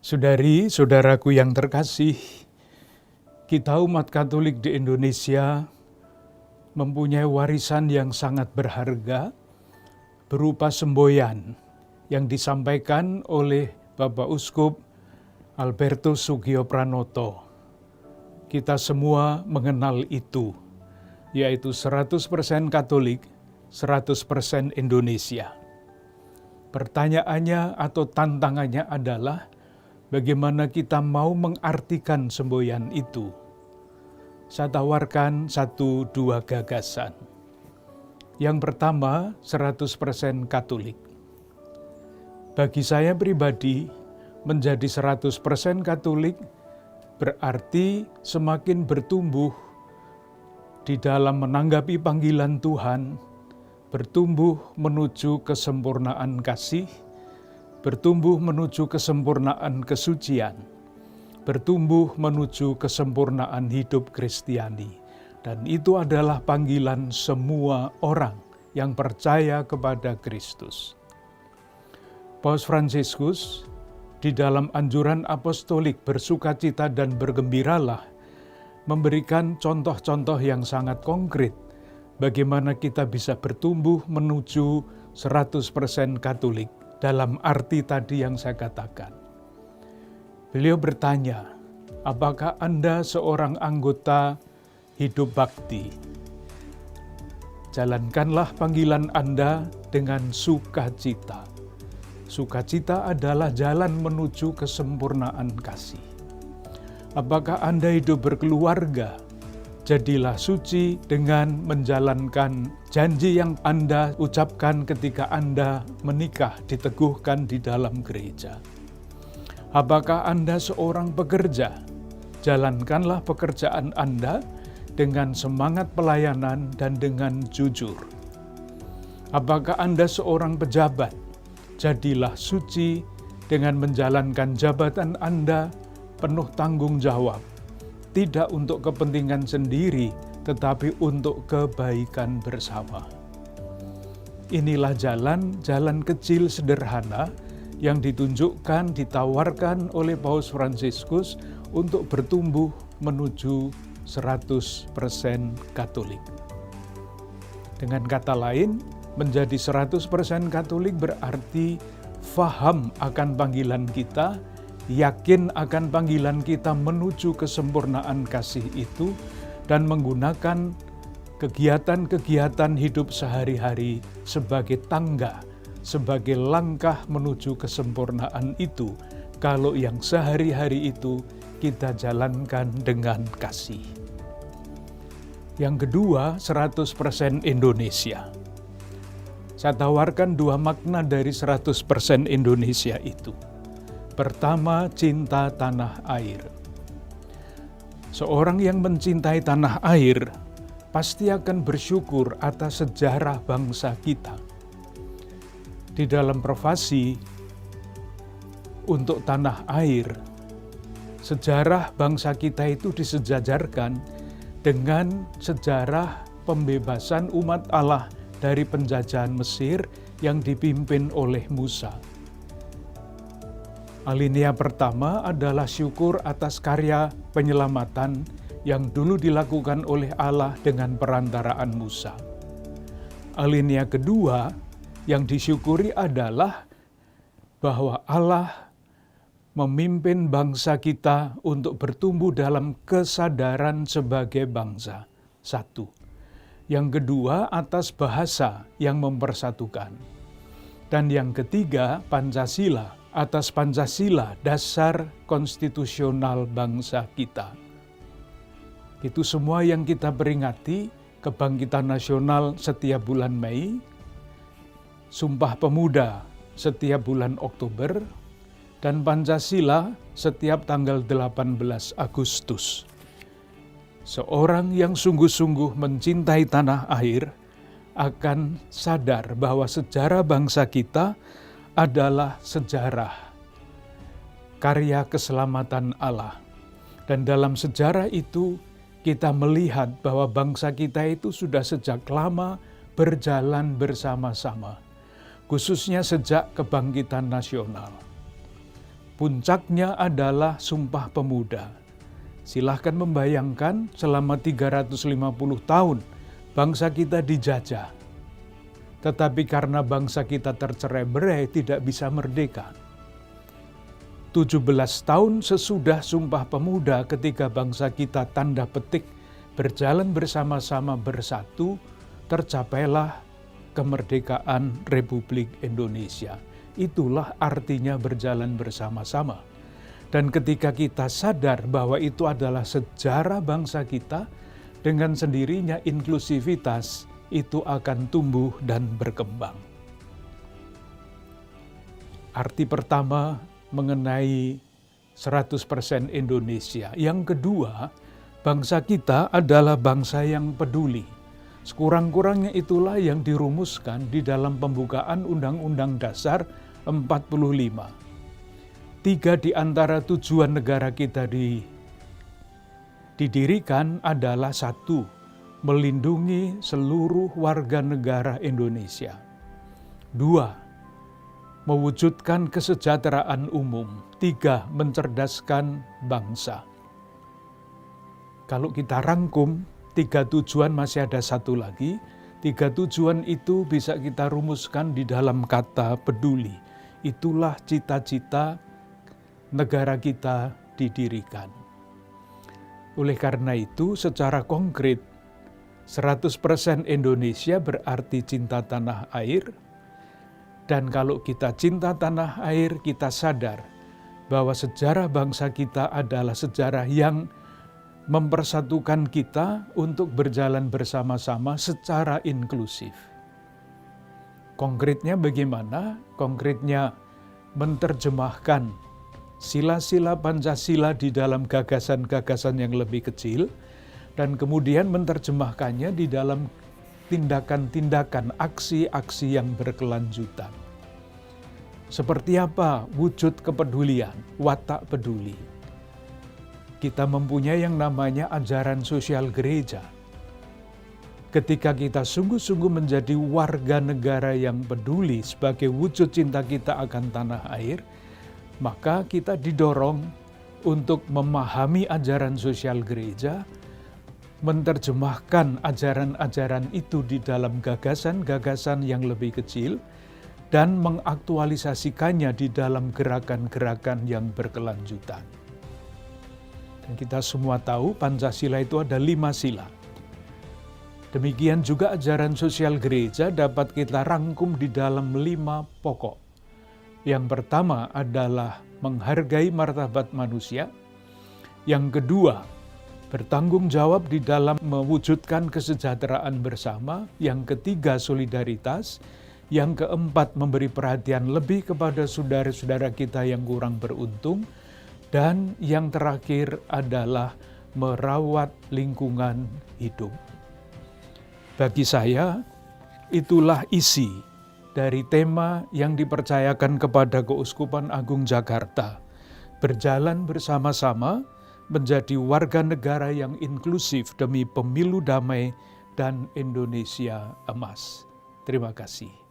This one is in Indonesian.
Saudari, saudaraku yang terkasih, kita umat Katolik di Indonesia mempunyai warisan yang sangat berharga berupa semboyan yang disampaikan oleh Bapak Uskup Albertus Sugio Pranoto. Kita semua mengenal itu, yaitu 100% Katolik, 100% Indonesia. Pertanyaannya atau tantangannya adalah bagaimana kita mau mengartikan semboyan itu. Saya tawarkan 1-2 gagasan. Yang pertama, 100% Katolik. Bagi saya pribadi, menjadi 100% Katolik berarti semakin bertumbuh di dalam menanggapi panggilan Tuhan, bertumbuh menuju kesempurnaan kasih, bertumbuh menuju kesempurnaan kesucian, bertumbuh menuju kesempurnaan hidup Kristiani. Dan itu adalah panggilan semua orang yang percaya kepada Kristus. Paus Fransiskus di dalam anjuran apostolik bersukacita dan bergembiralah memberikan contoh-contoh yang sangat konkret bagaimana kita bisa bertumbuh menuju 100% Katolik. Dalam arti tadi yang saya katakan. Beliau bertanya, apakah Anda seorang anggota hidup bakti? Jalankanlah panggilan Anda dengan sukacita. Sukacita adalah jalan menuju kesempurnaan kasih. Apakah Anda hidup berkeluarga? Jadilah suci dengan menjalankan janji yang Anda ucapkan ketika Anda menikah, diteguhkan di dalam gereja. Apakah Anda seorang pekerja? Jalankanlah pekerjaan Anda dengan semangat pelayanan dan dengan jujur. Apakah Anda seorang pejabat? Jadilah suci dengan menjalankan jabatan Anda penuh tanggung jawab. Tidak untuk kepentingan sendiri, tetapi untuk kebaikan bersama. Inilah jalan kecil sederhana yang ditunjukkan, ditawarkan oleh Paus Fransiskus untuk bertumbuh menuju 100% Katolik. Dengan kata lain, menjadi 100% Katolik berarti faham akan panggilan kita, yakin akan panggilan kita menuju kesempurnaan kasih itu, dan menggunakan kegiatan-kegiatan hidup sehari-hari sebagai tangga, sebagai langkah menuju kesempurnaan itu, kalau yang sehari-hari itu kita jalankan dengan kasih. Yang kedua, 100% Indonesia. Saya tawarkan 2 makna dari 100% Indonesia itu. Pertama, cinta tanah air. Seorang yang mencintai tanah air pasti akan bersyukur atas sejarah bangsa kita. Di dalam profasi untuk tanah air, sejarah bangsa kita itu disejajarkan dengan sejarah pembebasan umat Allah dari penjajahan Mesir yang dipimpin oleh Musa. Alinea pertama adalah syukur atas karya penyelamatan yang dulu dilakukan oleh Allah dengan perantaraan Musa. Alinea kedua yang disyukuri adalah bahwa Allah memimpin bangsa kita untuk bertumbuh dalam kesadaran sebagai bangsa. 1. Yang kedua, atas bahasa yang mempersatukan. Dan yang ketiga, Pancasila. Atas Pancasila, dasar konstitusional bangsa kita. Itu semua yang kita peringati, Kebangkitan Nasional setiap bulan Mei, Sumpah Pemuda setiap bulan Oktober, dan Pancasila setiap tanggal 18 Agustus. Seorang yang sungguh-sungguh mencintai tanah air akan sadar bahwa sejarah bangsa kita adalah sejarah karya keselamatan Allah. Dan dalam sejarah itu kita melihat bahwa bangsa kita itu sudah sejak lama berjalan bersama-sama, khususnya sejak kebangkitan nasional. Puncaknya adalah Sumpah Pemuda. Silahkan membayangkan selama 350 tahun bangsa kita dijajah. Tetapi karena bangsa kita tercerai-berai tidak bisa merdeka. 17 tahun sesudah Sumpah Pemuda ketika bangsa kita tanda petik berjalan bersama-sama bersatu, tercapailah kemerdekaan Republik Indonesia. Itulah artinya berjalan bersama-sama. Dan ketika kita sadar bahwa itu adalah sejarah bangsa kita, dengan sendirinya inklusivitas itu akan tumbuh dan berkembang. Arti pertama mengenai 100% Indonesia. Yang kedua, bangsa kita adalah bangsa yang peduli. Sekurang-kurangnya itulah yang dirumuskan di dalam pembukaan Undang-Undang Dasar 45. 3 di antara tujuan negara kita didirikan adalah 1, melindungi seluruh warga negara Indonesia. 2, mewujudkan kesejahteraan umum. 3, mencerdaskan bangsa. Kalau kita rangkum, 3 tujuan masih ada 1 lagi. 3 tujuan itu bisa kita rumuskan di dalam kata peduli. Itulah cita-cita negara kita didirikan. Oleh karena itu, secara konkret, 100% Indonesia berarti cinta tanah air. Dan kalau kita cinta tanah air, kita sadar bahwa sejarah bangsa kita adalah sejarah yang mempersatukan kita untuk berjalan bersama-sama secara inklusif. Konkretnya bagaimana? Konkretnya menerjemahkan sila-sila Pancasila di dalam gagasan-gagasan yang lebih kecil, dan kemudian menerjemahkannya di dalam tindakan-tindakan, aksi-aksi yang berkelanjutan. Seperti apa wujud kepedulian, watak peduli? Kita mempunyai yang namanya ajaran sosial gereja. Ketika kita sungguh-sungguh menjadi warga negara yang peduli sebagai wujud cinta kita akan tanah air, maka kita didorong untuk memahami ajaran sosial gereja, menerjemahkan ajaran-ajaran itu di dalam gagasan-gagasan yang lebih kecil, dan mengaktualisasikannya di dalam gerakan-gerakan yang berkelanjutan. Dan kita semua tahu Pancasila itu ada 5 sila. Demikian juga ajaran sosial gereja dapat kita rangkum di dalam 5 pokok. Yang pertama adalah menghargai martabat manusia. Yang kedua, bertanggung jawab di dalam mewujudkan kesejahteraan bersama. Yang ketiga, solidaritas. Yang keempat, memberi perhatian lebih kepada saudara-saudara kita yang kurang beruntung. Dan yang terakhir adalah merawat lingkungan hidup. Bagi saya, itulah isi dari tema yang dipercayakan kepada Keuskupan Agung Jakarta. Berjalan bersama-sama menjadi warga negara yang inklusif demi pemilu damai dan Indonesia emas. Terima kasih.